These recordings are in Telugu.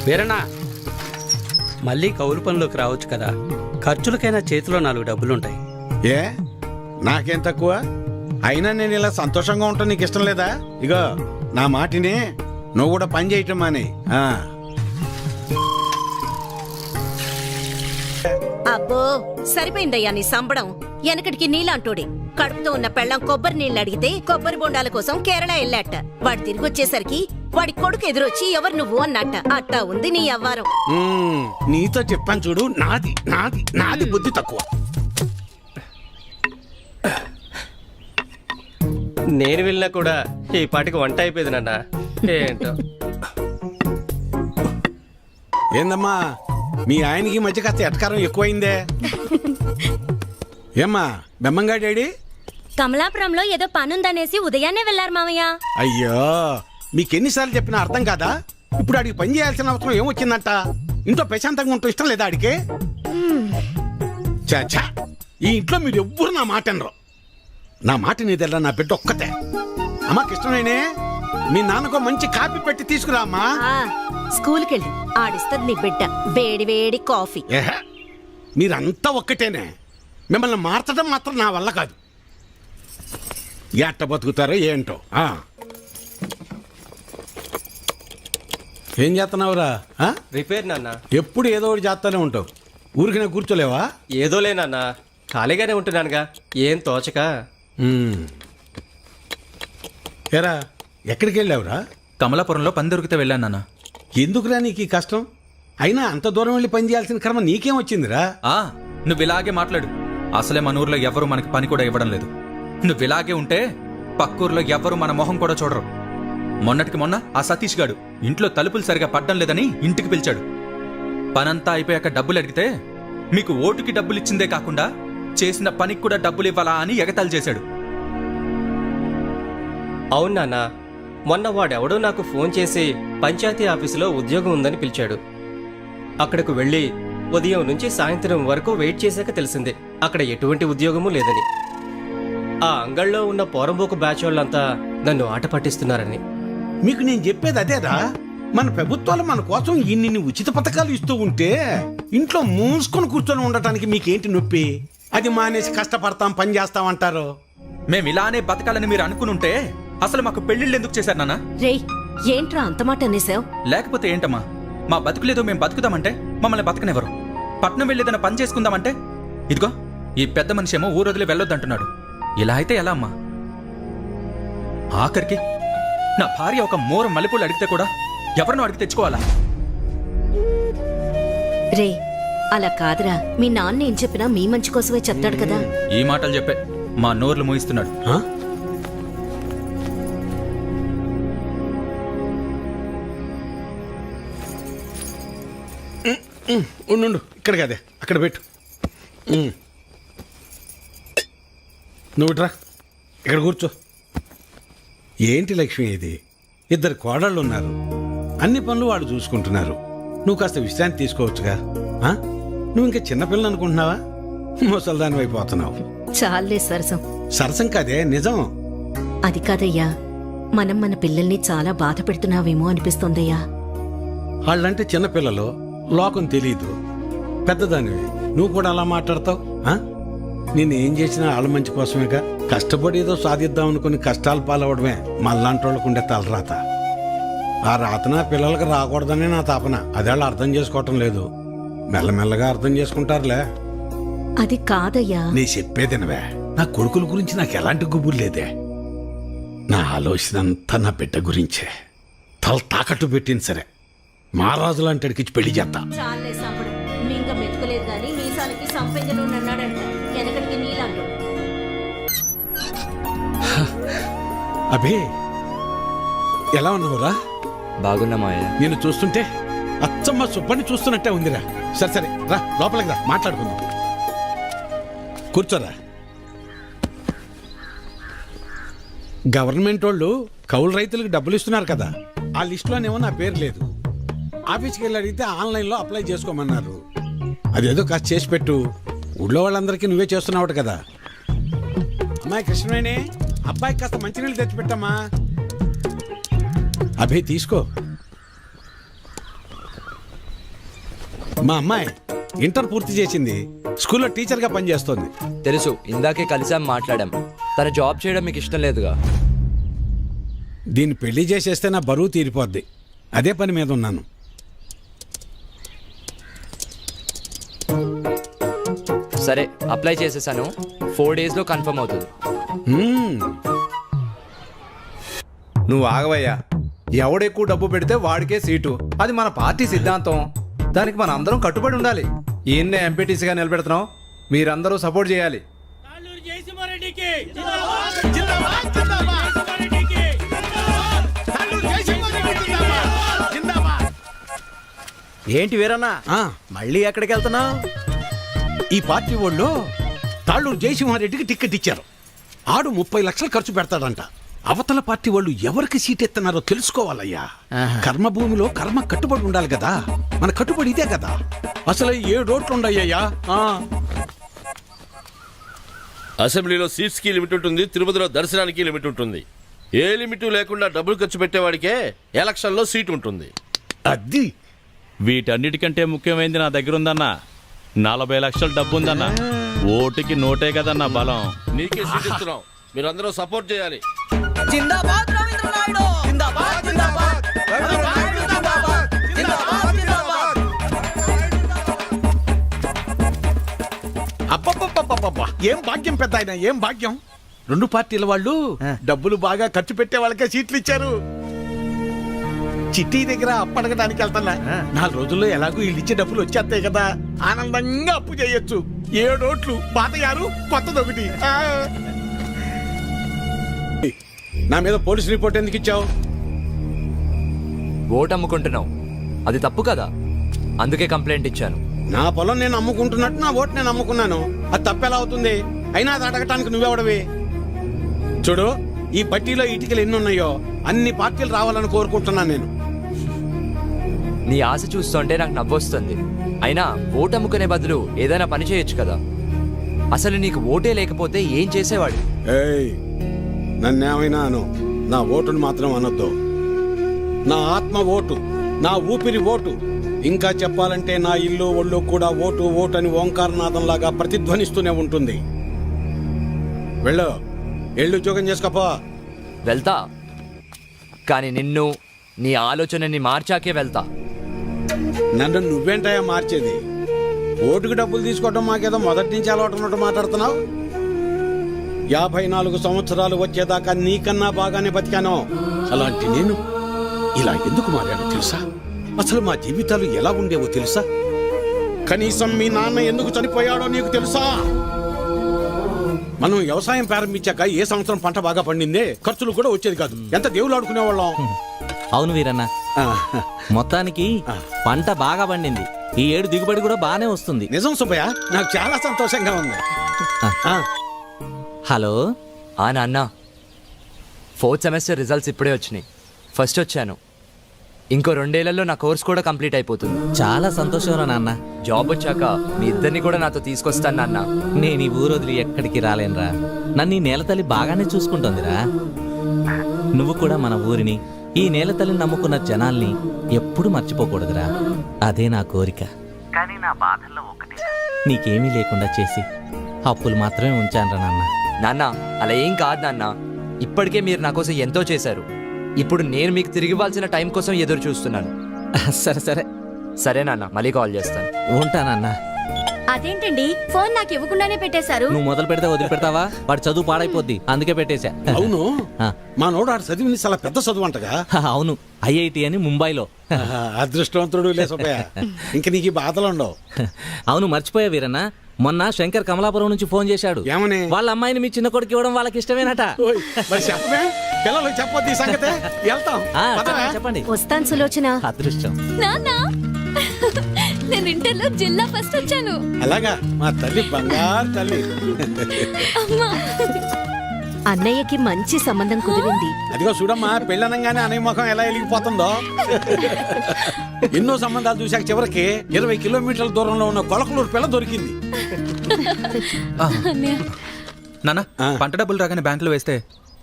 వీరన్నా, మళ్ళీ కౌలు పనిలోకి రావచ్చు కదా, ఖర్చులకైనా చేతిలో 4 డబ్బులుంటాయి. ఏ నాకేం తక్కువ? అయినా నేను ఇలా సంతోషంగా ఉంటాను నీకు ఇష్టం లేదా? ఇగో నా మాటిని నువ్వు కూడా పని చేయటం మాని. అబ్బో సరిపోయిందయ్యా నీ సంబడం. వెనకటికి నీలాంటోడే కడుపుతో ఉన్న పెళ్ళం కొబ్బరి నీళ్ళు అడిగితే కొబ్బరి బొండాల కోసం కేరళ వెళ్ళాట. వాడు తిరిగి వచ్చేసరికి వాడి కొడుకు ఎదురొచ్చి ఎవరు నువ్వు అన్నట్ట. అట్టా ఉంది నీ అవ్వారం. నీతో చెప్పాను చూడు, నాది నాది నాది బుద్ధి తక్కువ. నేను వెళ్ళినా కూడా ఈ పాటికి వంట అయిపోయింది నాన్న. ఏంటో ఏందమ్మా మీ ఆయనకి మధ్య కాస్త ఎటకారం ఎక్కువైందే. ఏమ్మా బెమ్మంగా డాడీ? కమలాపురంలో ఏదో పనుందనేసి ఉదయాన్నే వెళ్లారు మామయ్య. అయ్యో మీకెన్నిసార్లు చెప్పినా అర్థం కాదా? ఇప్పుడు ఆడికి పని చేయాల్సిన అవసరం ఏమొచ్చిందంట? ఇంట్లో ప్రశాంతంగా ఉంటూ ఇష్టం లేదా ఆడికి? చాచా ఈ ఇంట్లో మీరు ఎవ్వరు నా మాట అనరు. నా మాట నీదెల్లా నా బిడ్డ ఒక్కతే. అమ్మకి ఇష్టమేనే మీ నాన్నకో మంచి కాపీ పెట్టి తీసుకురా అమ్మా. స్కూల్కి వెళ్ళి ఆడిస్తుంది నీ బిడ్డ వేడి వేడి కాఫీ. మీరంతా ఒక్కటేనే, మిమ్మల్ని మార్చడం మాత్రం నా వల్ల కాదు. ఎట్ట బతుకుతారో ఏంటో. ఏం చేస్తున్నావురా? రిపేర్ నాన్న. ఎప్పుడు ఏదో ఒకటి చేస్తానే ఉంటావు, ఊరికినే కూర్చోలేవా? ఏదోలే నాన్న, ఖాళీగానే ఉంటున్నానుగా, ఏం తోచక. ఏరా ఎక్కడికి వెళ్ళావురా? కమలాపురంలో పని దొరికితే వెళ్ళాను నాన్న. ఎందుకురా నీకు ఈ కష్టం? అయినా అంత దూరం వెళ్ళి పని చేయాల్సిన క్రమ నీకేం వచ్చిందిరా? నువ్వు ఇలాగే మాట్లాడు. అసలే మన ఊర్లో ఎవ్వరూ మనకి పని కూడా ఇవ్వడం లేదు. నువ్వు ఇలాగే ఉంటే పక్కూర్లో ఎవ్వరూ మన మొహం కూడా చూడరు. మొన్నటికి మొన్న ఆ సతీష్ గాడు ఇంట్లో తలుపులు సరిగా పడ్డం లేదని ఇంటికి పిలిచాడు. పనంతా అయిపోయాక డబ్బులు అడిగితే మీకు ఓటుకి డబ్బులు ఇచ్చిందే కాకుండా చేసిన పనికి కూడా డబ్బులు ఇవ్వాలా అని ఎగతాళి చేశాడు. అవును నాన్న, మొన్న వాడెవడో నాకు ఫోన్ చేసి పంచాయతీ ఆఫీసులో ఉద్యోగం ఉందని పిలిచాడు. అక్కడకు వెళ్ళి ఉదయం నుంచి సాయంత్రం వరకు వెయిట్ చేశాక తెలిసింది అక్కడ ఎటువంటి ఉద్యోగమూ లేదని. ఆ అంగళ్ళలో ఉన్న పోరంబోకు బ్యాచ్ వాళ్ళంతా నన్ను ఆట పట్టిస్తున్నారని. మీకు నేను చెప్పేది అదేరా, మన ప్రభుత్వాలు మన కోసం ఇన్ని ఉచిత పథకాలు ఇస్తూ ఉంటే ఇంట్లో మూసుకొని కూర్చొని ఉండటానికి మీకేంటి నొప్పి? అది మానేసి కష్టపడతాం పని చేస్తామంటారు. మేము ఇలానే బతకాలని మీరు అనుకునుంటే అసలు మాకు పెళ్లిళ్ళు ఎందుకు చేశారు నాన్న? రేయ్ ఏంట్రా అంత మాట అనేసావు? లేకపోతే ఏంటమ్మా, మా బతుకులేదో మేము బతుకుదామంటే మమ్మల్ని బతకనివ్వరు. పట్నం వెళ్ళేదన్న పని చేసుకుందామంటే ఇదిగో ఈ పెద్ద మనిషి ఏమో ఊరొదిలి వెళ్ళొద్దంటున్నాడు. ఇలా అయితే ఎలా అమ్మా? ఆఖరికి నా భార్య ఒక మూర మల్లెపూలు అడిగితే కూడా ఎవరినో అడిగి తెచ్చుకోవాలా? రే అలా కాదురా, మీ నాన్న ఏం చెప్పినా మీ మంచి కోసమే చెప్తాడు కదా. ఈ మాటలు చెప్పే మా నోర్లు మూయిస్తున్నాడు. ఉండు, ఇక్కడ కదే అక్కడ పెట్టు. నువ్వు రా, ఇక్కడ కూర్చో. ఏంటి లక్ష్మి ఇది? 2 కోడళ్ళు ఉన్నారు, అన్ని పనులు వాళ్ళు చూసుకుంటున్నారు. నువ్వు కాస్త విశ్రాంతి తీసుకోవచ్చుగా. నువ్వు ఇంకా చిన్నపిల్లలు అనుకుంటున్నావా? ముసల్దాని అయిపోతున్నావు. చాలే సరసం. సరసం కాదే, నిజం. అది కాదయ్యా, మనం మన పిల్లల్ని చాలా బాధ పెడుతున్నావేమో అనిపిస్తోందయ్యా. వాళ్ళంటే చిన్నపిల్లలు, లోకం తెలీదు. పెద్దదానివి నువ్వు కూడా అలా మాట్లాడతావు? నేను ఏం చేసినా వాళ్ళ మంచి కోసమేగా. కష్టపడి ఏదో సాధిద్దాం అనుకుని కష్టాలు పాలవడమే మళ్ళాంటి వాళ్ళకు ఉండే తలరాత. ఆ రాతన పిల్లలకి రాకూడదనే నా తాపన. అదే వాళ్ళు అర్థం చేసుకోవటం లేదు. మెల్లమెల్లగా అర్థం చేసుకుంటారులే. అది కాదయ్యా. నీ చెప్పేదినవే, నా కొడుకుల గురించి నాకు ఎలాంటి గుబురు లేదే. నా ఆలోచన అంతా నా బిడ్డ గురించే. తల తాకట్టు పెట్టింది సరే, మహారాజు లాంటి అడిగిచ్చి పెళ్లి చేస్తా. చాలే సంపడం. మింగ మెతుకులేదు గాని మీసాలకి సంపెంగను అన్నాడంట. వెనకటికి నీలాంటో. అభి ఎలా ఉన్నావురా? బాగున్నా మావయ్య. నేను చూస్తుంటే అచ్చమ్మ సుబ్బని చూస్తున్నట్టే ఉందిరా. సరే సరే రా, లోపలికి రా, మాట్లాడుకుందాం. కూర్చోరా. గవర్నమెంట్ వాళ్ళు కౌలు రైతులకు డబ్బులు ఇస్తున్నారు కదా, ఆ లిస్టులోనేమో నా పేరు లేదు. ఆఫీస్కి వెళ్ళి అడిగితే ఆన్లైన్లో అప్లై చేసుకోమన్నారు. అదేదో కాస్త చేసి పెట్టు. ఊళ్ళో వాళ్ళందరికీ నువ్వే చేస్తున్నావు కదా. అమ్మాయి కృష్ణవేణి, అబ్బాయికి కాస్త మంచినీళ్ళు తెచ్చిపెట్టమ్మా. అభి తీసుకో. మా అమ్మాయి ఇంటర్ పూర్తి చేసింది, స్కూల్లో టీచర్గా పనిచేస్తోంది. తెలుసు, ఇందాకే కలిసాం, మాట్లాడాం. తన జాబ్ చేయడం మీకు ఇష్టం లేదుగా? దీన్ని పెళ్లి చేసేస్తే నా బరువు తీరిపోద్ది, అదే పని మీద ఉన్నాను. సరే, అప్లై చేసేసాను. 4 days లో కన్ఫర్మ్ అవుతుంది. నువ్వు ఆగవయ్యా. ఎవడెక్కువ డబ్బు పెడితే వాడికే సీటు. అది మన పార్టీ సిద్ధాంతం. దానికి మన అందరం కట్టుబడి ఉండాలి. ఈయన్నే ఎంపీటీసీగా నిలబెడుతున్నాం. మీరందరూ సపోర్ట్ చేయాలి. ఏంటి వీరన్నా, మళ్ళీ ఎక్కడికి వెళ్తున్నావు? ఈ పార్టీ వాళ్ళు తాళ్ళూరు జయసింహారెడ్డికి టికెట్ ఇచ్చారు. ఆడు 30 లక్షలు ఖర్చు పెడతాడంట. అవతల పార్టీ వాళ్ళు ఎవరికి సీట్ ఎత్తున్నారో తెలుసుకోవాలయ్యా. కర్మభూమిలో కర్మ కట్టుబడి ఉండాలి కదా. మన కట్టుబడి ఇదే కదా. అసలు 7 ఓట్లు ఉండయ్యా. అసెంబ్లీలో సీట్స్ కి లిమిట్ ఉంటుంది, తిరుపతిలో దర్శనానికి లిమిట్ ఉంటుంది. ఏ లిమిట్ లేకుండా డబ్బులు ఖర్చు పెట్టేవాడికే ఎలక్షన్ లో సీట్ ఉంటుంది. అది వీటన్నిటికంటే ముఖ్యమైనది నా దగ్గర ఉందన్నా. 40 లక్షల డబ్బు ఉందన్నా. ఓటుకి నోటే కదన్నా బలం. నీకే సీట్ ఇస్తున్నాం, మీరందరూ సపోర్ట్ చేయాలి. అబ్బబ్బబ్బబ్బబ్బా, ఏం భాగ్యం పెద్ద ఆయన, ఏం భాగ్యం. 2 పార్టీల వాళ్ళు డబ్బులు బాగా ఖర్చు పెట్టే వాళ్ళకే సీట్లు ఇచ్చారు. చిట్టి దగ్గర అప్పడగడానికి వెళ్తున్నా. 4 రోజుల్లో ఎలాగో వీళ్ళు ఇచ్చే డబ్బులు వచ్చేస్తాయి కదా. ఆనందంగా అప్పు చేయొచ్చు. 7 ఓట్లు, పాత 6, కొత్తదొకటి. నా మీద పోలీస్ రిపోర్ట్ ఎందుకు ఇచ్చావు? ఓటు అమ్ముకుంటున్నావు, అది తప్పు కదా. అందుకే కంప్లైంట్ ఇచ్చాను. నా పొలం నేను అమ్ముకుంటున్నట్టు నా ఓటు నేను అమ్ముకున్నాను. అది తప్పెలా అవుతుంది? అయినా అది అడగటానికి నువ్వెవడవి? చూడు, ఈ పట్టీలో ఇటుకలు ఎన్ని ఉన్నాయో అన్ని పార్టీలు రావాలని కోరుకుంటున్నాను నేను. నీ ఆశ చూస్తుంటే నాకు నవ్వొస్తుంది. అయినా ఓటు అమ్ముకునే బదులు ఏదైనా పని చేయొచ్చు కదా. అసలు నీకు ఓటే లేకపోతే ఏం చేసేవాడు? ఏయ్, నన్నేమైనా అను, నా ఓటును మాత్రం అనొద్దు. నా ఆత్మ ఓటు, నా ఊపిరి ఓటు. ఇంకా చెప్పాలంటే నా ఇల్లు ఒళ్ళు కూడా ఓటు ఓటు అని ఓంకారనాథంలాగా ప్రతిధ్వనిస్తూనే ఉంటుంది. వెళ్ళు, ఎళ్ళు ఉద్యోగం చేసుకోపో. వెళ్తా, కానీ నిన్ను, నీ ఆలోచనని మార్చాకే వెళ్తా. నన్ను నువ్వేంటయా మార్చేది? ఓటుకు డబ్బులు తీసుకోవడం మాకేదో మొదటి నుంచి అలవాటు ఉన్నట్టు మాట్లాడుతున్నావు. 54 సంవత్సరాలు వచ్చేదాకా నీకన్నా బాగానే బతికాను. అలాంటి నేను ఇలా ఎందుకు మారానో తెలుసా? అసలు మా జీవితాలు ఎలా ఉండేవో తెలుసా? కనీసం మీ నాన్న ఎందుకు చనిపోయాడో నీకు తెలుసా? మనం వ్యవసాయం ప్రారంభించాక ఏ సంవత్సరం పంట బాగా పండిందే, ఖర్చులు కూడా వచ్చేది కాదు. ఎంత దేవుళ్ళు ఆడుకునేవాళ్ళం. అవును వీరన్న, మొత్తానికి పంట బాగా పండింది. ఈ ఏడు దిగుబడి కూడా బానే వస్తుంది. నిజం సుబ్బయ్య, నాకు చాలా సంతోషంగా ఉంది. హలో నాన్న, 4th సెమిస్టర్ రిజల్ట్స్ ఇప్పుడే వచ్చినాయి. ఫస్ట్ వచ్చాను. ఇంకో 2 ఏళ్లలో నా కోర్స్ కూడా కంప్లీట్ అయిపోతుంది. చాలా సంతోషం రా నాన్న. జాబ్ వచ్చాక మీ ఇద్దరిని కూడా నాతో తీసుకొస్తాను నాన్న. నేను ఈ ఊరు వదిలి ఎక్కడికి రాలేనురా. నన్ను ఈ నేలతల్లి బాగానే చూసుకుంటోందిరా. నువ్వు కూడా మన ఊరిని, ఈ నేలతల్లిని నమ్ముకున్న జనాల్ని ఎప్పుడు మర్చిపోకూడదురా. అదే నా కోరిక. కానీ నా బాధల్లో ఒకటి, నీకేమీ లేకుండా చేసి అప్పులు మాత్రమే ఉంచానురా నాన్న. నాన్న, అలా ఏం కాదు నాన్న. ఇప్పటికే మీరు నా కోసం ఎంతో చేశారు. ఇప్పుడు నేను మీకు తిరిగి ఇవ్వాల్సిన టైం కోసం ఎదురు చూస్తున్నాను. సరే సరే సరే నాన్న, మళ్ళీ కాల్ చేస్తాను. ఉంటానన్నా. అదేంటండి, ఫోన్ నాకు ఇవ్వకుండానే పెట్టేశారు. నువ్వు మొదలు పెడితే వదిలిపెడతావా? వాడి చదువు పాడైపోద్ది, అందుకే పెట్టేశా. అవును, మా నోడు ఆడు చదివింది చాలా పెద్ద చదువు అంటగా. అవును, IIT అని ముంబైలో. అదృష్టవంతుడు లే సుబ్బయ్య, ఇంక నీకు ఈ బాధలు ఉండవు. అవును, మర్చిపోయా వీరన్న, మొన్న శంకర్ కమలాపురం నుంచి ఫోన్ చేశాడు. ఏమని? వాళ్ళ అమ్మాయిని మీ చిన్న కొడుకు ఇవ్వడం వాళ్ళకి ఇష్టమేనట. ఓయ్, మరి చెప్పమే, పిల్లలకు చెప్పొద్దు ఈ సంగతే. వెళ్తాం, పదవే. చెప్పండి. వస్తాను సులోచన. అదృష్టం. నాన్నా, నేను ఇంటర్లో జిల్లా ఫస్ట్ వచ్చాను. అలాగా, మా తల్లి బంగారు తల్లి. అన్నయ్యకి మంచి సంబంధం కుదిరింది. అదిగో చూడమ్మా, పెళ్ళనంగానే అన్నయ్య ముఖం ఎలా వెలిగిపోతుందో. ఎన్నో సంబంధాలు చూశాక చివరికి 20 కిలోమీటర్ల దూరంలో ఉన్న కొలకలూరు పిల్ల దొరికింది. నాన్న, పంట డబ్బులు రాగానే బ్యాంకులో వేస్తే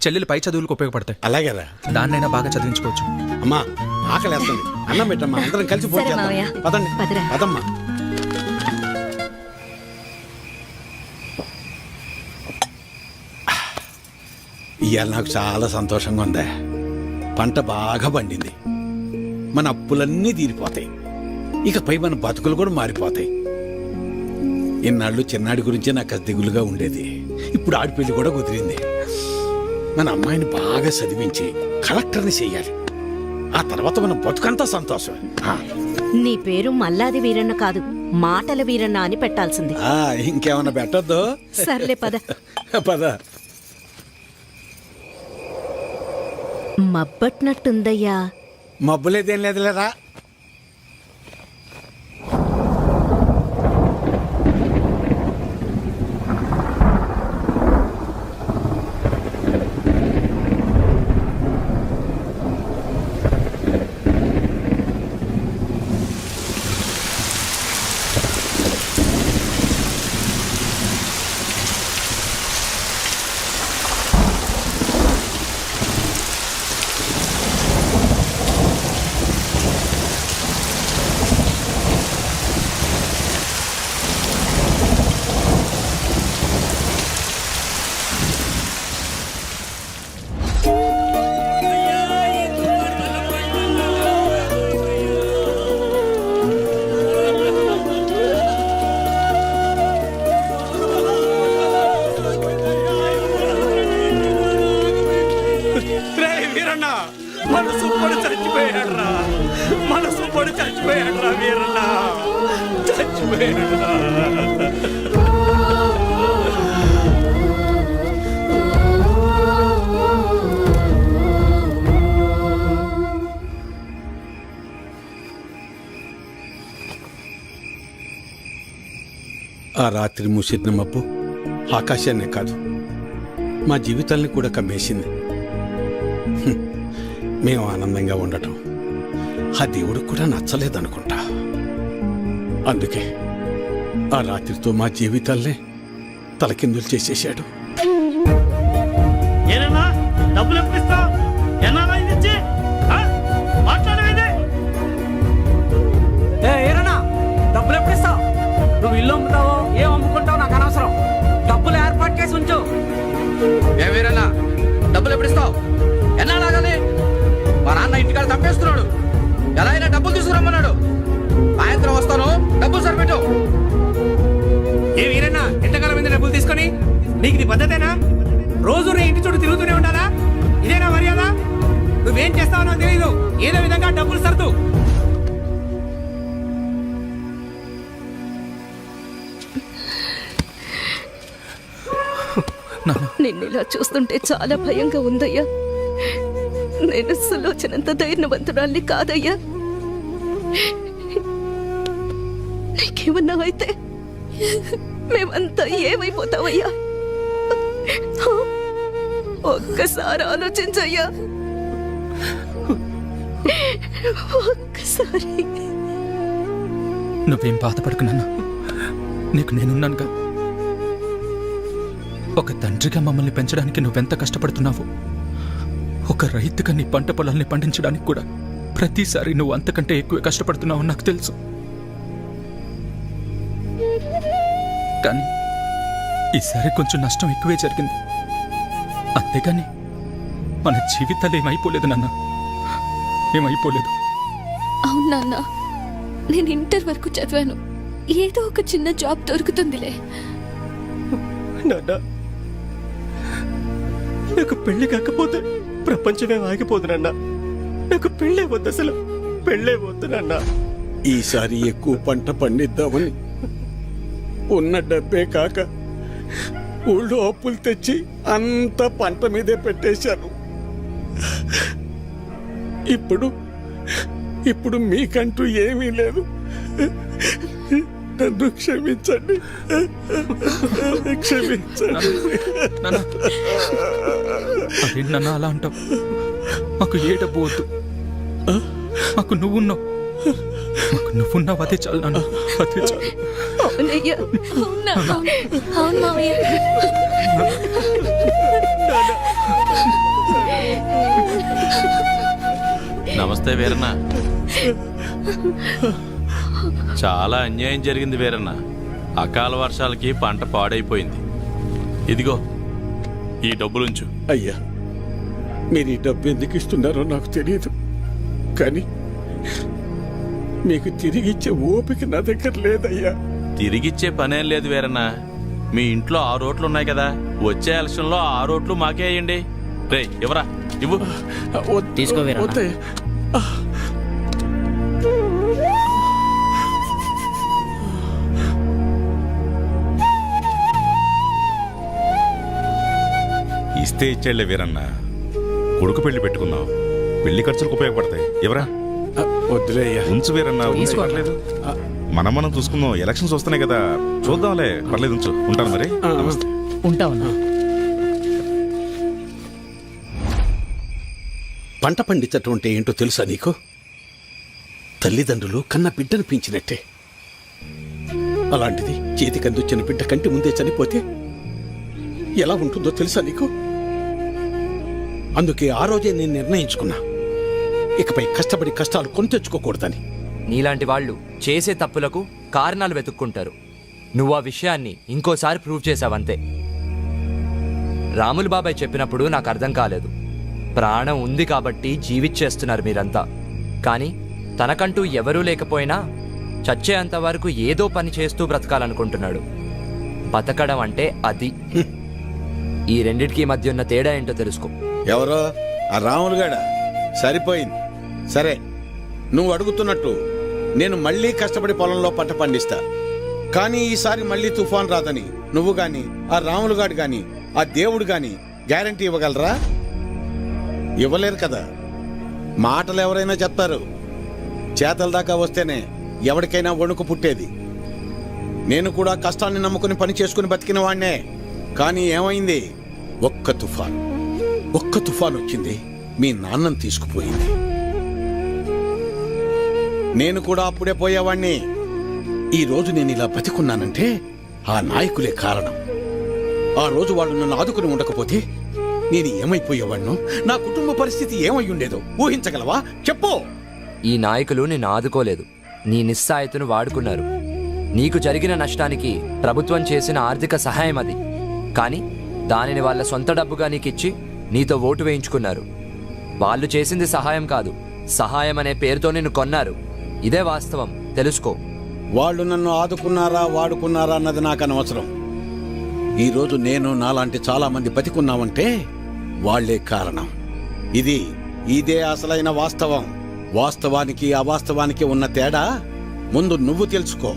చెల్లెలు పై చదువులకు ఉపయోగపడతాయి. అలాగేరా, దాన్నైనా బాగా చదివించుకోవచ్చు. అమ్మా ఆకలేస్తుంది, అన్నం పెట్టమ్మా, అందరం కలిసి సరే మావయ్య. పదండి. పదరా. పదమ్మా. ఇవాళ నాకు చాలా సంతోషంగా ఉందే. పంట బాగా పండింది, మన అప్పులన్నీ తీరిపోతాయి, ఇకపై మన బతుకులు కూడా మారిపోతాయి. ఇన్నాళ్ళు చిన్నాడి గురించే నాకు అది దిగులుగా ఉండేది. ఇప్పుడు ఆడి పెళ్లి కూడా కుదిరింది. మన అమ్మాయిని బాగా చదివించి కలెక్టర్ని చెయ్యాలి. ఆ తర్వాత మన బతుకంతా సంతోషం. నీ పేరు మల్లాది వీరన్న కాదు, మాటల వీరన్న అని పెట్టాల్సింది. ఇంకేమన్నా పెట్టద్దు? సర్లే పద. పద. మబ్బట్నట్టుందయ్యా. మబ్బులేదేం లేదులేరా. మనసు పడి చచ్చిపోయాడ్రా, మనసు పడి చచ్చిపోయాడ్రా వీరన్న, చచ్చిపోయాడ్రా. ఆ రాత్రి మూసిన మబ్బు ఆకాశాన్నే కాదు, మా జీవితాల్ని కూడా కమ్మేసింది. మేము ఆనందంగా ఉండటం ఆ దేవుడికి కూడా నచ్చలేదనుకుంటా. అందుకే ఆ రాత్రితో మా జీవితాల్నే తలకిందులు చేసేశాడు. ఏనన్నా డబ్బులు ఎప్పిస్తా ఎన్నాళ్ళ ఇచ్చి మాట్లాడేది? ఏరన్నా డబ్బులు ఎప్పుడు ఇస్తావు? నువ్వు ఇల్లు అమ్ముతావో ఏం అమ్ముకుంటావు నాకు అనవసరం. డబ్బులు ఏర్పాటు చేసి ఉంచు. ఏమేరన్నా డబ్బులు ఎప్పుడు ఇస్తావు? ఎన్నాళ్ళు ఆగాలి? మా నాన్న ఇంటికాడ తప్పేస్తున్నాడు. ఎలా అయినా డబ్బులు తీసుకురమ్మన్నాడు. సాయంత్రం వస్తాను, డబ్బులు సరిపెట్టు. ఏ వీరన్నా ఎంతకాలం మీద డబ్బులు తీసుకొని? నీకు ఇది పద్ధతేనా? రోజు నీ ఇంటి చుట్టూ తిరుగుతూనే ఉండాలా? ఇదేనా మర్యాద? నువ్వేం చేస్తావో నాకు తెలియదు. ఏదో విధంగా డబ్బులు సర్దు. నిన్నిలా చూస్తుంటే చాలా భయంగా ఉందయ్యా. నేను సులోచనంత ధైర్యవంతురాల్ని కాదయ్యా. నీకేమన్నా అయితే మేమంతా ఏమైపోతావయ్యా? ఒక్కసారి ఆలోచించయ్యా, ఒక్కసారి. నువ్వేం బాధపడుకున్నాను, నీకు నేనున్నానుగా. ఒక తండ్రిగా మమ్మల్ని పెంచడానికి నువ్వెంత కష్టపడుతున్నావు. ఒక రైతుగా నీ పంట పొలాల్ని పండించడానికి కూడా ప్రతిసారి నువ్వు అంతకంటే ఎక్కువ కష్టపడుతున్నావు నాకు తెలుసు. కానీ ఈసారి కొంచెం నష్టం ఎక్కువే జరిగింది. అంతేగాని మన జీవితాలు ఏమైపోలేదు నాన్న, ఏమైపోలేదు. అవును నాన్న, నేను ఇంటర్ వరకు చదివాను. ఏదో ఒక చిన్న జాబ్ దొరుకుతుందిలే. నాన్న, నాకు పెళ్లి కాకపోతే ప్రపంచమే ఆగిపోదు నాన్న. నాకు పెళ్ళే వద్దు, అసలు పెళ్ళే వద్దు నాన్న. ఈసారి ఎక్కువ పంట పండిద్దామని ఉన్న డబ్బే కాక ఊళ్ళో అప్పులు తెచ్చి అంత పంట మీదే పెట్టేశాను. ఇప్పుడు మీకంటూ ఏమీ లేదు. నన్ను క్షమించండి, క్షమించండి. అదేంటి నాన్న అలా అంటావు? మాకు ఏ డబ్బు వద్దు, మాకు నువ్వున్నావు. మాకు నువ్వున్నావు, అదే చాలు నాన్న, అదే చాలు. అవునయ్యా. అవును మావయ్య. నమస్తే వీరన్న. చాలా అన్యాయం జరిగింది వీరన్న. అకాల వర్షాలకి పంట పాడైపోయింది. ఇదిగో ఈ డబ్బులుంచు. అయ్యా, మీరు ఈ డబ్బు ఎందుకు ఇస్తున్నారో నాకు తెలియదు, కానీ మీకు తిరిగి ఇచ్చే ఓపిక నా దగ్గర లేదయ్యా. తిరిగిచ్చే పనేం లేదు వీరన్న. మీ ఇంట్లో 6 ఓట్లు ఉన్నాయి కదా, వచ్చే ఎలక్షన్లో 6 ఓట్లు మాకే వేయండి. రే ఇవ్వరా, ఇవ్వు. తీసుకో వీరన్న. ఇస్తే ఇచ్చేళ్లే వీరన్న, కొడుకు పెళ్లి పెట్టుకున్నావు, పెళ్లి ఖర్చులకు ఉపయోగపడతాయి. ఎవరా వద్దులే అయ్యా. ఉంచు వీరన్న, పర్లేదు. మనం చూసుకుందాం, ఎలక్షన్స్ వస్తున్నాయి కదా, చూద్దాంలే. పర్లేదు, ఉంచు. ఉంటాను మరి. ఉంటావన్నా. పంట పండించటం అంటే ఏంటో తెలుసా నీకు? తల్లిదండ్రులు కన్న బిడ్డను పెంచినట్టే. అలాంటిది చేతికందొచ్చిన బిడ్డ కంటి ముందే చనిపోతే ఎలా ఉంటుందో తెలుసా నీకు? అందుకే ఆ రోజే నేను నిర్ణయించుకున్నా, ఇకపై కష్టపడి కష్టాలు కొని తెచ్చుకోకూడదని. నీలాంటి వాళ్ళు చేసే తప్పులకు కారణాలు వెతుక్కుంటారు. నువ్వు ఆ విషయాన్ని ఇంకోసారి ప్రూవ్ చేశావంతే. రాములు బాబాయ్ చెప్పినప్పుడు నాకు అర్థం కాలేదు. ప్రాణం ఉంది కాబట్టి జీవిచ్చేస్తున్నారు మీరంతా. కానీ తనకంటూ ఎవరూ లేకపోయినా చచ్చేంత వరకు ఏదో పని చేస్తూ బ్రతకాలనుకుంటున్నాడు. బతకడం అంటే అది. ఈ రెండిటికి మధ్య ఉన్న తేడా ఏంటో తెలుసుకో. ఎవరో ఆ రాములుగాడ సరిపోయింది. సరే, నువ్వు అడుగుతున్నట్టు నేను మళ్ళీ కష్టపడి పొలంలో పంట పండిస్తా. కానీ ఈసారి మళ్ళీ తుఫాన్ రాదని నువ్వు గాని, ఆ రాములుగాడు గాని, ఆ దేవుడు గాని గ్యారంటీ ఇవ్వగలరా? ఇవ్వలేరు కదా. మాటలు ఎవరైనా చెప్తారు, చేతల దాకా వస్తేనే ఎవరికైనా వణుకు పుట్టేది. నేను కూడా కష్టాన్ని నమ్ముకుని పని చేసుకుని బతికిన వాణ్ణే. కానీ ఏమైంది? ఒక్క తుఫాన్ వచ్చింది, మీ నాన్నను తీసుకుపోయింది. నేను కూడా అప్పుడే పోయేవాణ్ణి. ఈ రోజు నేను ఇలా బతికున్నానంటే ఆ నాయకులే కారణం. ఆ రోజు వాళ్ళు నన్ను ఆదుకుని ఉండకపోతే నేను ఏమైపోయేవాణ్ణు? నా కుటుంబ పరిస్థితి ఏమై ఉండేదో ఊహించగలవా? చెప్పు. ఈ నాయకులు నిన్ను ఆదుకోలేదు, నీ నిస్సాయతను వాడుకున్నారు. నీకు జరిగిన నష్టానికి ప్రభుత్వం చేసిన ఆర్థిక సహాయం అది. కానీ దానిని వాళ్ళ సొంత డబ్బుగా నీకిచ్చి నీతో ఓటు వేయించుకున్నారు. వాళ్ళు చేసింది సహాయం కాదు, సహాయం అనే పేరుతో నిన్ను కొన్నారు. ఇదే వాస్తవం, తెలుసుకో. వాళ్ళు నన్ను ఆదుకున్నారా వాడుకున్నారా అన్నది నాకు అనవసరం. ఈరోజు నేను నాలాంటి చాలా మంది బతికున్నామంటే వాళ్లే కారణం. ఇదే అసలైన వాస్తవం. వాస్తవానికి అవాస్తవానికి ఉన్న తేడా ముందు నువ్వు తెలుసుకో.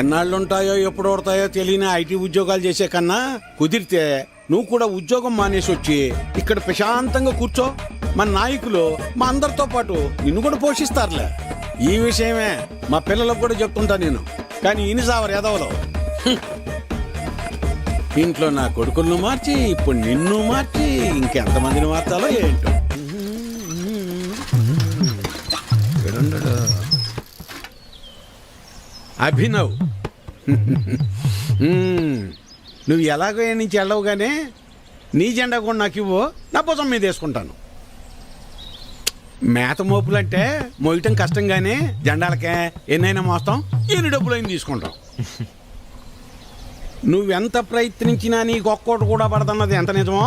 ఎన్నాళ్ళుంటాయో ఎప్పుడు ఓడతాయో తెలియని ఐటీ ఉద్యోగాలు చేసే కన్నా కుదిరితే నువ్వు కూడా ఉద్యోగం మానేసి వచ్చి ఇక్కడ ప్రశాంతంగా కూర్చో. మన నాయకులు మా అందరితో పాటు నిన్ను కూడా పోషిస్తారులే. ఈ విషయమే మా పిల్లలకు కూడా చెప్తుంటా నేను. కానీ ఇనిసావరు ఎదవలో ఇంట్లో నా కొడుకులను మార్చి ఇప్పుడు నిన్ను మార్చి ఇంకెంతమందిని మార్చాలో ఏంటో. అభినవ్, నువ్వు ఎలాగో ఏ నుంచి వెళ్ళవుగానే నీ జెండా కూడా నాకు ఇవ్వు, నా భుజం మీద వేసుకుంటాను. మేత మోపులంటే మోయటం కష్టంగానే, జెండాలకే ఎన్నైనా మోస్తాం, ఎన్ని డబ్బులైనా తీసుకుంటాం. నువ్వెంత ప్రయత్నించినా నీకు ఒక్కోటి కూడా పడదన్నది ఎంత నిజమో,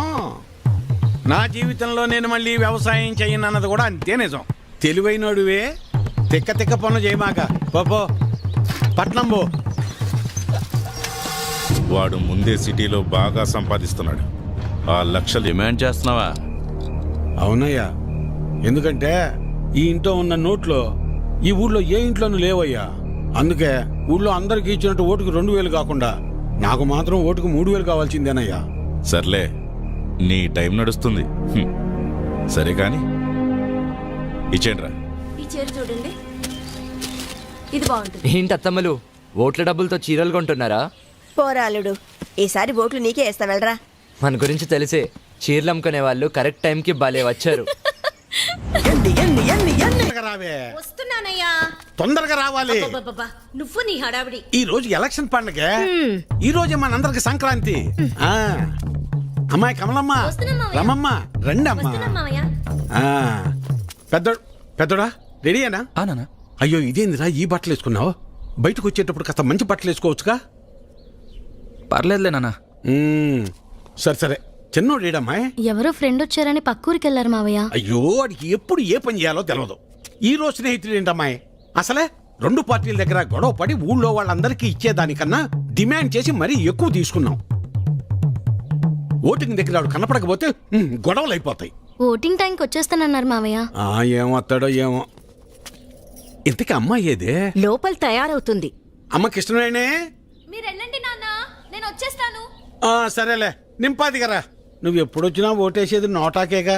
నా జీవితంలో నేను మళ్ళీ వ్యవసాయం చేయనన్నది కూడా అంతే నిజం. తెలివైనడువే, తిక్క పనులు చేయమాక. పోపో పట్నం పో. వాడు ముందే సిటీలో బాగా సంపాదిస్తున్నాడు. ఆ లక్షలు డిమాండ్ చేస్తున్నావా? అవునయ్యా, ఎందుకంటే ఈ ఇంట్లో ఉన్న నోట్లో ఈ ఊళ్ళో ఏ ఇంట్లోనూ లేవయ్యా. అందుకే ఊళ్ళో అందరికి ఇచ్చినట్టు ఓటుకు 2000 కాకుండా నాకు మాత్రం ఓటుకు 3000 కావాల్సిందేనయ్యా. సర్లే, నీ టైం నడుస్తుంది. సరే కాని ఇచ్చేండ్రా. ఈ చీర చూడండి, ఇది బాగుంటుంది. ఏంటి అత్తమ్మలు, ఓట్ల డబ్బులతో చీరలు కొంటున్నారా? పోరాలుడు, ఈసారి ఓట్లు నీకే వేస్తా వెళ్ళరా. మన గురించి తెలిసే చీరలు అమ్ముకునే వాళ్ళు కరెక్ట్ టైంకి భలే వచ్చారు. రావే, వస్తున్నానయ్యా, తొందరగా రావాలి. అబ్బబ్బబ్బబ్బా, నువ్వు నీ హడావిడి. ఈ రోజు ఎలక్షన్ పండగ, ఈ రోజే మనందరికి సంక్రాంతి. అమ్మాయి కమలమ్మ, రమమ్మ, రండి అమ్మా. పెద్దోడా రెడీయేనా? అయ్యో ఇదేందిరా ఈ బట్టలు వేసుకున్నావు? బయటకు వచ్చేటప్పుడు కాస్త మంచి బట్టలు వేసుకోవచ్చుగా. పర్లేదులే నాన్న. సరే చిన్నోడేడమ్మాయి? ఎవరో ఫ్రెండ్ వచ్చారని పక్కూరికి వెళ్ళారు మావయ్య. అయ్యో వాడికి ఎప్పుడు ఏ పని చేయాలో తెలియదు. ఈ రోజు స్నేహితుడు ఏంటమ్మాయి? అసలే 2 పార్టీల దగ్గర గొడవ పడి ఊళ్ళో వాళ్ళందరికీ ఇచ్చేదానికన్నా డిమాండ్ చేసి మరీ ఎక్కువ తీసుకున్నాం. ఓటింగ్ దగ్గర వాడు కనపడకపోతే గొడవలు అయిపోతాయి. ఓటింగ్ టైంకి వచ్చేస్తానన్నారు మావయ్య. ఏమొస్తాడో ఏమో. ఇంతకీ అమ్మాయి ఏదే? లోపల తయారవుతుంది. అమ్మకి ఇష్టమేనే? మీరు వెళ్ళండి నాన్న, నేను వచ్చేస్తాను. సరేలే, నింపాదిగరా. నువ్వు ఎప్పుడొచ్చినా ఓటేసేది నోటాకేగా.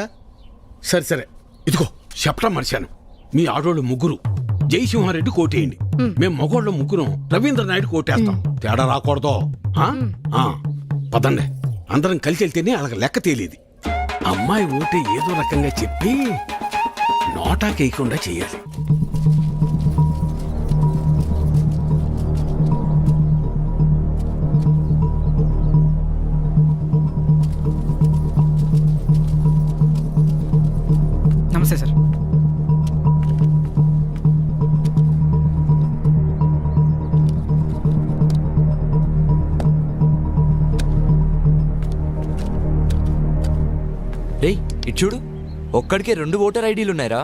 సరే సరే, ఇదిగో చెప్పడం మర్చాను. మీ ఆడోళ్ళు ముగ్గురు జయసింహారెడ్డి కోటేయండి. మేము మగోళ్ళ ముగ్గురం రవీంద్ర నాయుడు కోటేస్తాం. తేడా రాకూడదు. పదండి, అందరం కలిసి వెళ్తేనే అలాగ లెక్క తేలేది. అమ్మాయి ఓటే ఏదో రకంగా చెప్పి నోటాకేయకుండా చెయ్యాలి. నమస్తే సార్. రేయ్ ఇటు చూడు, ఒక్కడికే 2 ఓటర్ ఐడీలు ఉన్నాయరా.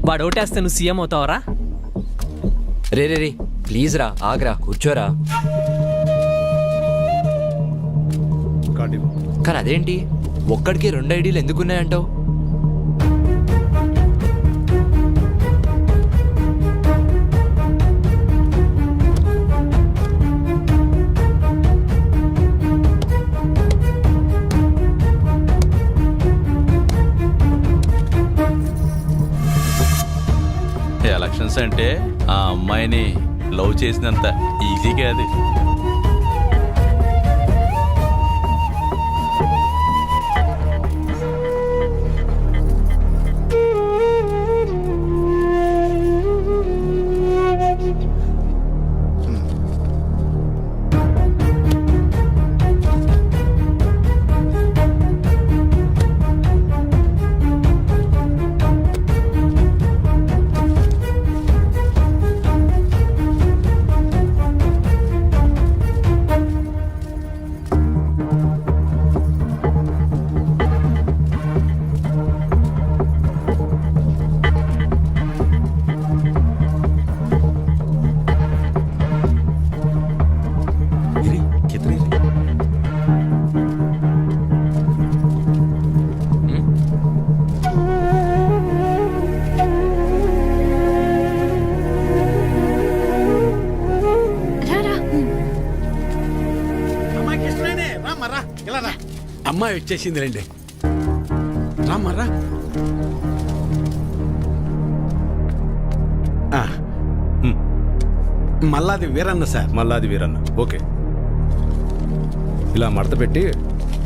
వాడు ఓటేస్తే నువ్వు CM అవుతావరా? Ray ray ray please రా, ఆగ్రా, కూర్చోరా. కానీ అదేంటి ఒక్కడికే 2 ఐడీలు ఎందుకున్నాయంటావు? ఎలక్షన్స్ అంటే ఆ అమ్మాయిని లవ్ చేసినంత ఈజీ కాదు. అమ్మాయి వచ్చేసింది, రండి. రామరా. మల్లాది వీరన్న సార్. మల్లాది వీరన్న, ఓకే. ఇలా మడత పెట్టి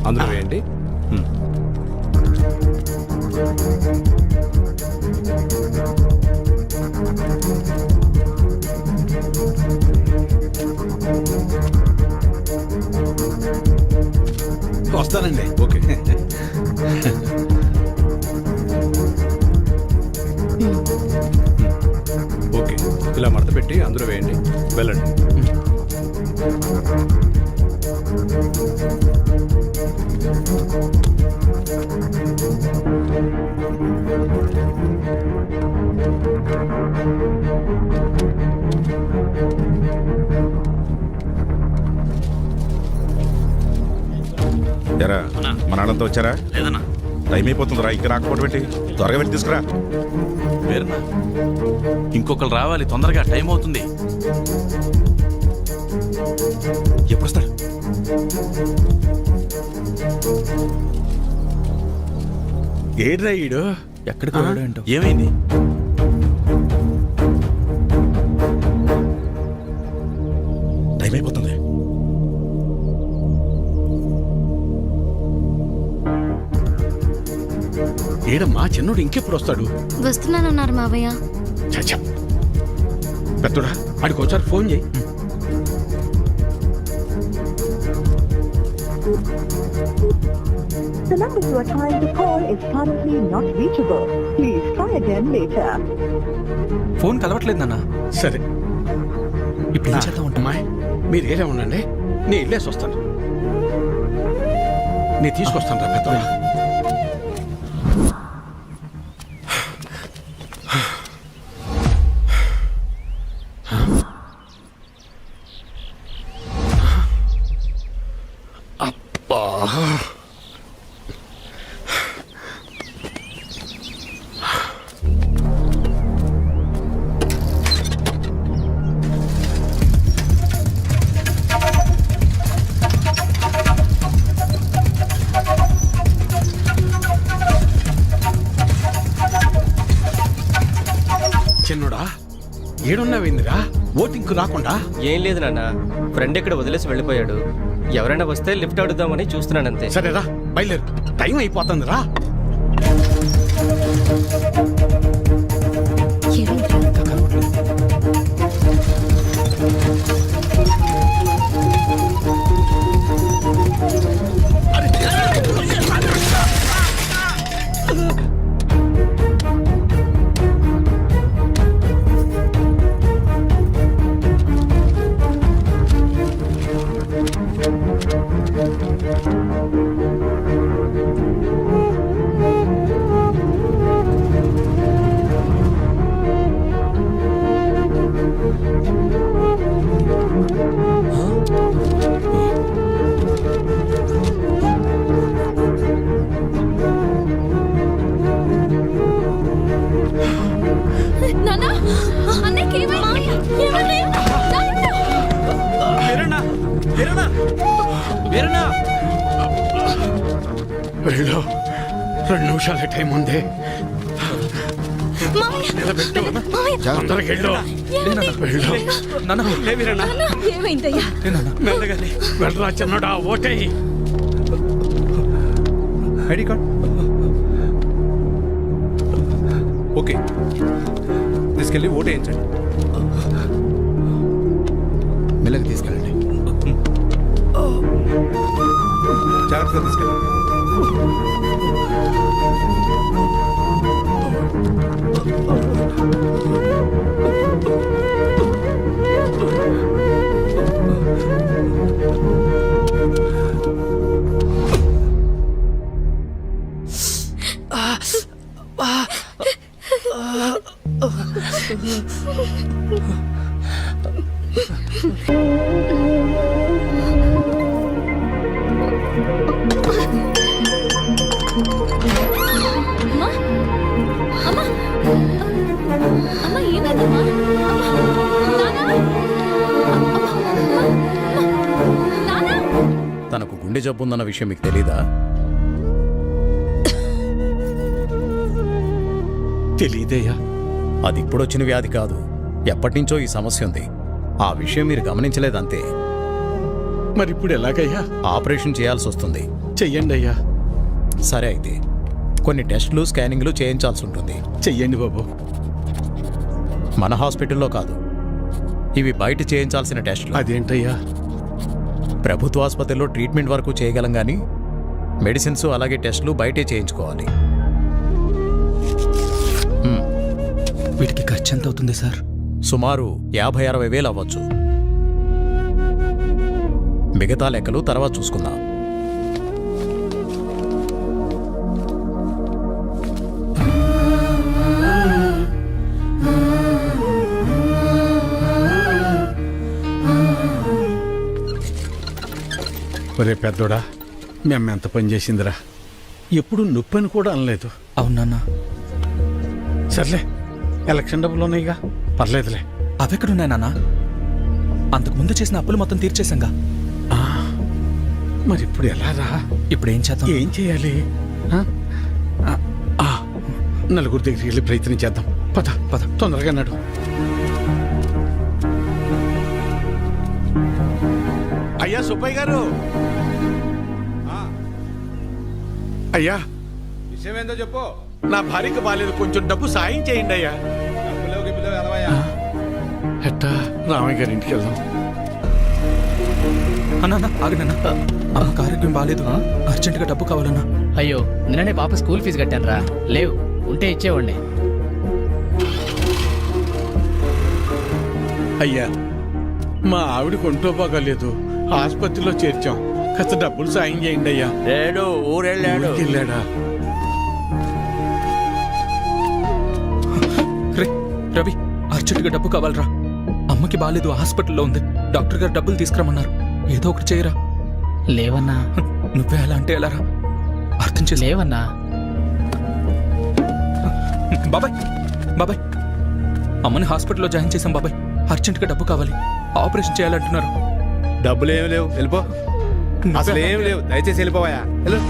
అందులో వేయండి. వస్తానండి. ఓకే. ఓకే, ఇలా మడత పెట్టి అందులో వేయండి. వెళ్ళండి. ఎరా మన వాళ్ళంతా వచ్చారా? లేదన్నా. టైం అయిపోతుందిరా, ఇంకా రాకపోవడం పెట్టి త్వరగా వెళ్ళి తీసుకురా. వేరన్నా, ఇంకొకరు రావాలి తొందరగా, టైం అవుతుంది. ఎప్పుడు వస్తారు? ఏడ్రా ఈడు? ఎక్కడికి వెళ్ళాడు ఏంటో. ఏమైంది? టైం అయిపోతుంది. ఏడమ్మా చిన్నోడు ఇంకెప్పుడు వస్తాడు? వస్తున్నానన్నారు మావయ్య. చచ్చా, పెద్దోడా వాడికి ఒకసారి ఫోన్ చేయి. The number you are trying to call is currently not reachable. Please try again later. Phone కలవట్లేదు నాన్న. సరే, ఇప్పుడు ఏం చేద్దాం? అమ్మాయి మీరు ఏరే ఉండండి, నేను వెళ్ళేసి వస్తాను. నేను తీసుకొస్తాను రా పెద్దోడా. అబ్బా, చిన్నోడా ఏడున్నావేందిరా ఓటింగ్కు రాకుండా? ఏం లేదు నాన్న, ఫ్రెండ్ ఇక్కడ వదిలేసి వెళ్ళిపోయాడు. ఎవరైనా వస్తే లిఫ్ట్ అడుగుదామని చూస్తున్నానంతే. సరేరా బయలుదేరు, టైం అయిపోతుంది రా. నానా, అన్నయ్యకి ఏమైంది? ఏమైంది? వీరన్నా, వీరన్నా, వీరన్నా. వెళ్ళు, 2 నిమిషాల టైం ఉంది. మామయ్య, నిలబెట్టు. మామయ్య, తొందరగా వెళ్ళు. వెళ్ళు. లే వీరన్నా, ఏమైందయ్యా? మెల్లగానే. వెళ్ళరా చిన్నోడా, ఓటేయి. ఐడి కార్డ్ ఓకే, తీసుకెళ్ళి ఓటు వేయించండి. మెల్లగా తీసుకెళ్ళండి, జాగ్రత్తగా తీసుకెళ్ళండి. అమ్మా, అమ్మా, అమ్మా, ఏమైందమ్మా? అమ్మా, నానా, నానా. తనకు గుండె జబ్బు ఉందన్న విషయం మీకు తెలీదా? తెలీదయ్యా. అది ఇప్పుడొచ్చిన వ్యాధి కాదు, ఎప్పటినుంచో ఈ సమస్య ఉంది. ఆ విషయం మీరు గమనించలేదంతే. మరి ఇప్పుడు ఎలాగయ్యా? ఆపరేషన్ చేయాల్సి వస్తుంది. చెయ్యండి అయ్యా. సరే అయితే కొన్ని టెస్టులు స్కానింగ్లు చేయించాల్సి ఉంటుంది. చెయ్యండి బాబు. మన హాస్పిటల్లో కాదు, ఇవి బయట చేయించాల్సిన టెస్టులు. అదేంటయ్యా? ప్రభుత్వ ఆసుపత్రిలో ట్రీట్మెంట్ వరకు చేయగలం కానీ మెడిసిన్స్ అలాగే టెస్టులు బయటే చేయించుకోవాలి. వీటికి ఖర్చు ఎంత అవుతుంది సార్? సుమారు 50-60 వేలు అవ్వచ్చు. మిగతా లెక్కలు తర్వాత చూసుకుందాం. ఒరే పెద్దోడా, మేము ఎంత పని చేసిందిరా. ఎప్పుడు నొప్పని కూడా అనలేదు. అవునన్నా. సర్లే, ఎలక్షన్ డబ్బులు ఉన్నాయిగా, పర్లేదులే. అవెక్కడున్నాయి నాన్న? అంతకుముందు చేసిన అప్పులు మొత్తం తీర్చేశాంగా. మరి ఇప్పుడు ఎలా రా? ఇప్పుడు ఏం చేద్దాం? ఏం చేయాలి? నలుగురు దగ్గరికి వెళ్ళి ప్రయత్నం చేద్దాం. పద పద, తొందరగా నడు. అయ్యా సుబ్బయ్య గారు, అయ్యా విషయం ఏందో చెప్పు. నా భార్యకి బాలేదు, కొంచెం డబ్బు సాయం చేయండి అయ్యా. ఎట్టా రామయ్య గారి ఇంటికి వెళ్దాం. అన్నా ఆగినన్నా, అమ్మకి ఆరోగ్యం బాగాలేదు, అర్జెంటుగా డబ్బు కావాలన్నా. అయ్యో, నిన్ననే పాప స్కూల్ ఫీజు కట్టాను రా. లేవు, ఉంటే ఇచ్చేవాడిని. అయ్యా, మా ఆవిడకి ఒంట్లో బాగాలేదు, ఆసుపత్రిలో చేర్చాం. కాస్త డబ్బులు సాయం చేయండి అయ్యా. లేడు, ఊరెళ్ళాడు. ఊరికి వెళ్ళాడా? రే రవి, అర్జెంటుగా డబ్బు కావాలరా. అమ్మకి బాలేదు, హాస్పిటల్లో ఉంది. డాక్టర్ గారు డబ్బులు తీసుకురమ్మన్నారు. ఏదో ఒకటి చేయరా. లేవన్నా. నువ్వే అలా అంటే ఎలారా? అర్థం చేసి లేవన్నా. బాబాయ్, బాబాయ్, అమ్మని హాస్పిటల్లో జాయిన్ చేశాం బాబాయ్. అర్జెంటుగా డబ్బు కావాలి, ఆపరేషన్ చేయాలంటున్నారు. డబ్బులు ఏమి లేవు, వెళ్ళిపో. అసలు ఏమి లేవు, దయచేసి వెళ్ళిపోవా. వెళ్ళు.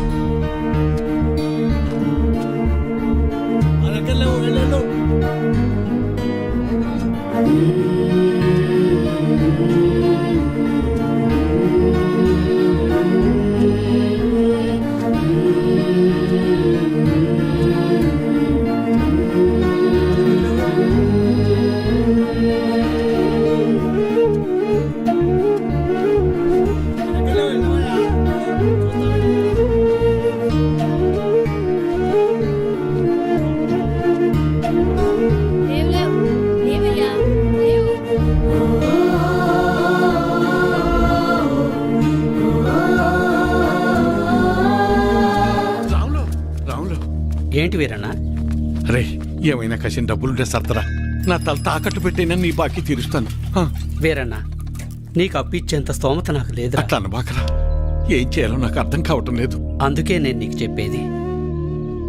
రాములు, రాములు. ఏంటి వీరన్న? రే, ఏమైనా కాసిన డబ్బులుంటే సర్దరా. నా తల తాకట్టు పెట్టైనా నీ బాకీ తీరుస్తాను. వీరన్న, నీకు అప్పిచ్చేంత స్తోమత నాకు లేదు. అట్లా అనబాకరా. ఏం చేయాలో నాకు అర్థం కావటం లేదు. అందుకే నేను నీకు చెప్పేది,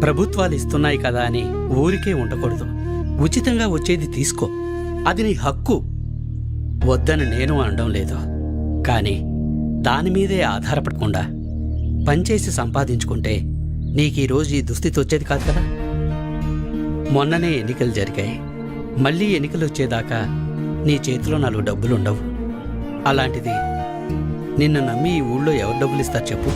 ప్రభుత్వాలు ఇస్తున్నాయి కదా అని ఊరికే ఉండకూడదు. ఉచితంగా వచ్చేది తీసుకో, అది నీ హక్కు. వద్దని నేను అనడం లేదు, కానీ దాని మీదే ఆధారపడకుండా పనిచేసి సంపాదించుకుంటే నీకు ఈరోజు ఈ దుస్థితి వచ్చేది కాదు కదా. మొన్ననే ఎన్నికలు జరిగాయి. మళ్ళీ ఎన్నికలు వచ్చేదాకా నీ చేతిలో 4 డబ్బులుండవు. అలాంటిది నిన్ను నమ్మి ఈ ఊళ్ళో ఎవరు డబ్బులు ఇస్తారు చెప్పు?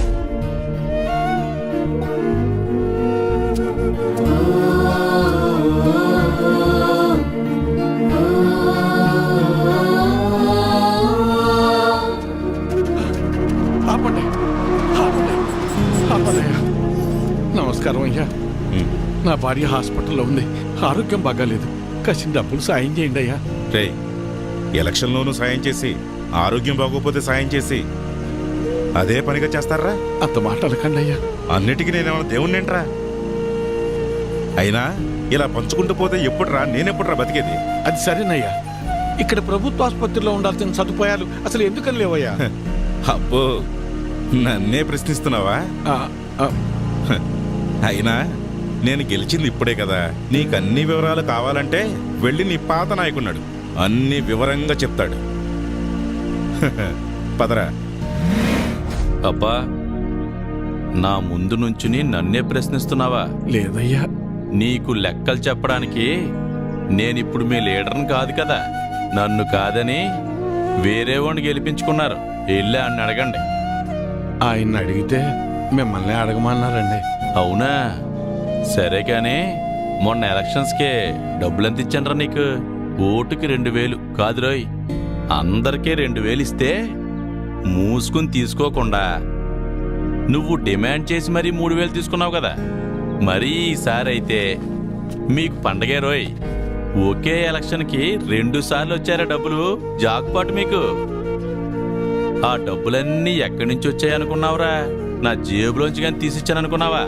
ఆపండి, ఆపండి, ఆపండి. నమస్కారం అయ్యా. నా భార్య హాస్పిటల్లో ఉంది, ఆరోగ్యం బాగాలేదు. కాసిన డబ్బులు సాయం చేయండి అయ్యా. రే, ఎలక్షన్లోనూ సాయం చేసి, ఆరోగ్యం బాగోపోతే సాయం చేసి, అదే పనిగా చేస్తారా? అంత మాట అనకండి అయ్యా. అన్నిటికీ నేనేమన్నా దేవుణ్ణేంట్రా? అయినా ఇలా పంచుకుంటూ పోతే ఎప్పుడురా, నేనెప్పుడురా బతికేది? అది సరేనయ్యా. ఇక్కడ ప్రభుత్వ ఆసుపత్రిలో ఉండాల్సిన సదుపాయాలు అసలు ఎందుకని లేవయ్యా? అబ్బో, నన్నే ప్రశ్నిస్తున్నావా? ఆ, ఆ, అయినా నేను గెలిచింది ఇప్పుడే కదా. నీకన్ని వివరాలు కావాలంటే వెళ్ళి నీ పాత నాయకున్నాడు, అన్ని వివరంగా చెప్తాడు. పదరా. అబ్బా, నా ముందు నుంచుని నన్నే ప్రశ్నిస్తున్నావా? లేదయ్యా. నీకు లెక్కలు చెప్పడానికి నేనిప్పుడు మీ లీడర్ని కాదు కదా. నన్ను కాదని వేరే వాడిని గెలిపించుకున్నారు. వెళ్ళి అని అడగండి. ఆయన్ని అడిగితే మిమ్మల్ని అడగమన్నారండి. అవునా? సరే కానీ మొన్న ఎలక్షన్స్కే డబ్బులెంత ఇచ్చానరా నీకు? ఓటుకి 2000 కాదురోయ్, అందరికీ 2000 ఇస్తే మూసుకుని తీసుకోకుండా నువ్వు డిమాండ్ చేసి మరీ 3000 తీసుకున్నావు కదా. మరీ ఈసారి అయితే మీకు పండగే రోయ్. ఒకే ఎలక్షన్కి 2 సార్లు వచ్చారా డబ్బులు? జాక్పాటు మీకు. ఆ డబ్బులన్నీ ఎక్కడి నుంచి వచ్చాయనుకున్నావురా? నా జేబులోంచి కానీ తీసిచ్చాననుకున్నావా?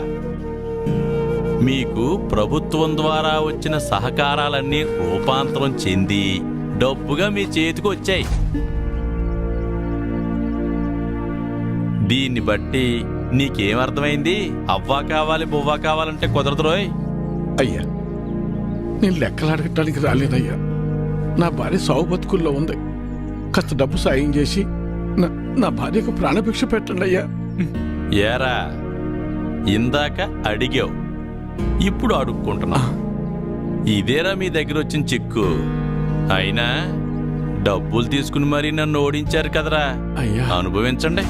మీకు ప్రభుత్వం ద్వారా వచ్చిన సహకారాలన్నీ రూపాంతరం చెంది డబ్బుగా మీ చేతికి వచ్చాయి. దీన్ని బట్టి నీకేమర్థమైంది? అవ్వా కావాలి బొవ్వా కావాలంటే కుదరదు రోయ్. అయ్యా, నేను లెక్కలు అడగటానికి రాలేదయ్యా. నా భార్య సావు బతుకుల్లో ఉంది. కాస్త డబ్బు సాయం చేసి నా భార్యకు ప్రాణభిక్ష పెట్టండి అయ్యా. ఏరా, ఇందాక అడిగావు, ఇప్పుడు అడుక్కుంటున్నా. ఇదేరా మీ దగ్గర వచ్చిన చిక్కు. అయినా డబ్బులు తీసుకుని మరీ నన్ను ఓడించారు కదరా. అయ్యా, అనుభవించండి.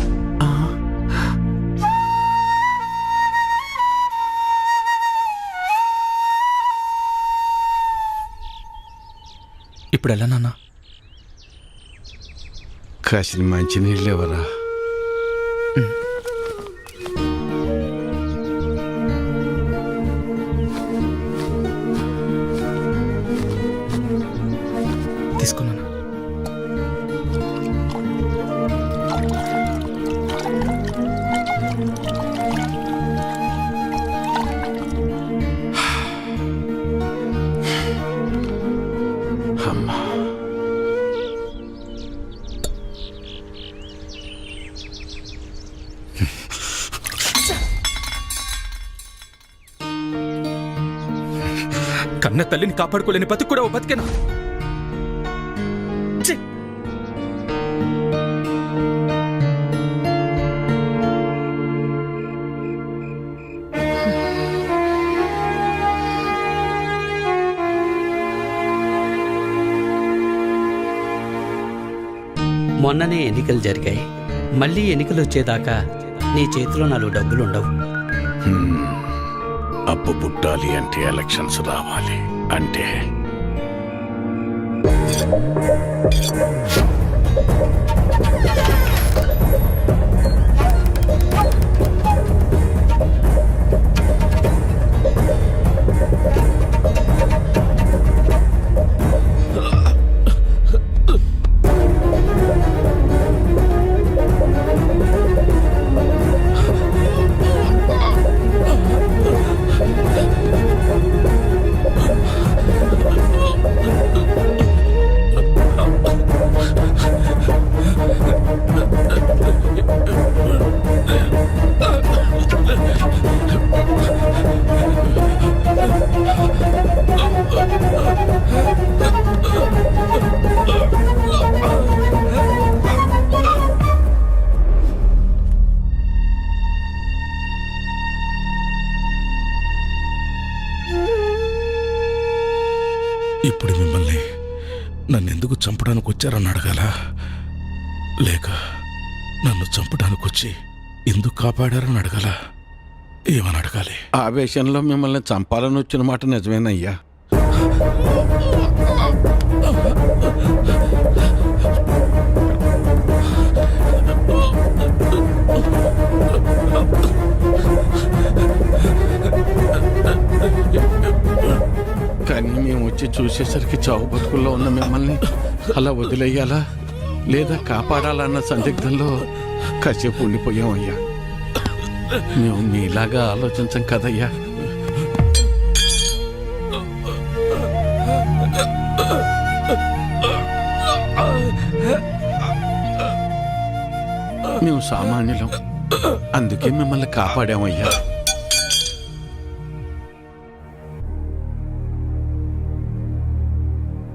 ఇప్పుడు ఎలా నాన్న? కాసిన మంచి నీళ్ళు ఎవరా? తీసుకున్నాను. కన్న తల్లిని కాపాడుకోలేని బతుకు కూడా ఓ బతికేనా? ఛీ! మొన్ననే ఎన్నికలు జరిగాయి. మళ్ళీ ఎన్నికలు వచ్చేదాకా నీ చేతిలో 4 డబ్బులుండవు. అప్పు పుట్టాలి అంటే ఎలక్షన్స్ రావాలి అంటే ఇప్పుడు మిమ్మల్ని నన్నెందుకు చంపడానికి వచ్చారని అడగాల, లేక నన్ను చంపడానికి వచ్చి ఎందుకు కాపాడారని అడగాల, ఏమని అడగాలి? ఆవేశంలో మిమ్మల్ని చంపాలని వచ్చిన మాట నిజమేనయ్యా. కానీ మేము వచ్చి చూసేసరికి చావు బతుకుల్లో ఉన్న మిమ్మల్ని అలా వదిలేయాలా లేదా కాపాడాలన్న సందిగ్ధంలో కాసేపు ఉండిపోయామయ్యా. మేము మీలాగా ఆలోచించం కదయ్యా. మేము సామాన్యులం, అందుకే మిమ్మల్ని కాపాడామయ్యా.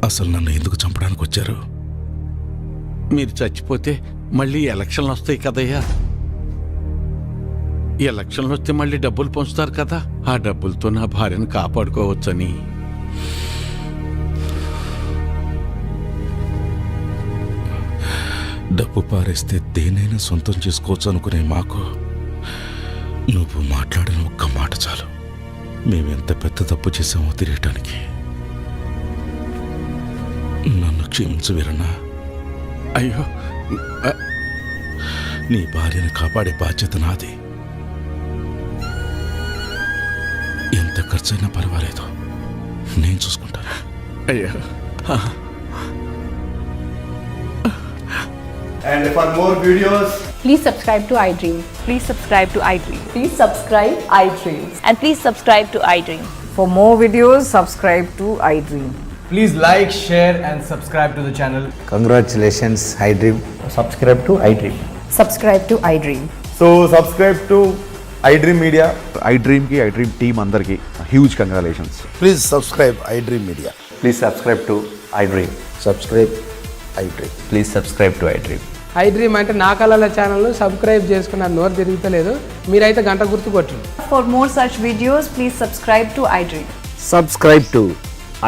అసలు నన్ను ఎందుకు చంపడానికి వచ్చారు? మీరు చచ్చిపోతే మళ్ళీ ఎలక్షన్లు వస్తాయి కదయ్యా. ఎలక్షన్లు వస్తే మళ్ళీ డబ్బులు పంచుతారు కదా, ఆ డబ్బులతో నా భార్యను కాపాడుకోవచ్చని. డబ్బు పారేస్తే దేనైనా సొంతం చేసుకోవచ్చు అనుకునే మాకు నువ్వు మాట్లాడిన ఒక్క మాట చాలు మేమెంత పెద్ద తప్పు చేసామో తెలియటానికి. నన్ను క్షమించు వీరన్నా. అయ్యో, నీ భార్యను కాపాడే బాధ్యత నాది. ఎంత ఖర్చైనా పర్వాలేదు, నేను చూసుకుంటాను. అయ్యో. And for more videos, Please subscribe to iDream. Please subscribe to iDream. Please subscribe iDream. And please subscribe to iDream. For more videos, subscribe to iDream. please like, share and subscribe to the channel. Congratulations, iDream. Subscribe to iDream. Subscribe to iDream. So subscribe to iDream Media. iDream కి iDream టీమ్ అందరికి huge congratulations. Please subscribe iDream Media. Please subscribe to iDream. Subscribe iDream. Please subscribe to iDream. iDream అంటే నా కళల ఛానల్ సబ్స్క్రైబ్ చేసుకున్న నోరు తిరుగుతలేదు, మీరైతే గంట గుర్తు కొట్టండి. For more such videos, please subscribe to iDream. Subscribe to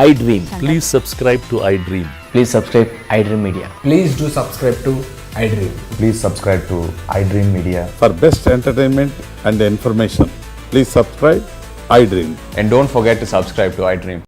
iDream. Please subscribe to iDream. Please subscribe iDream Media. Please do subscribe to iDream. Please subscribe to iDream media. For best entertainment and information please subscribe iDream. And don't forget to subscribe to iDream.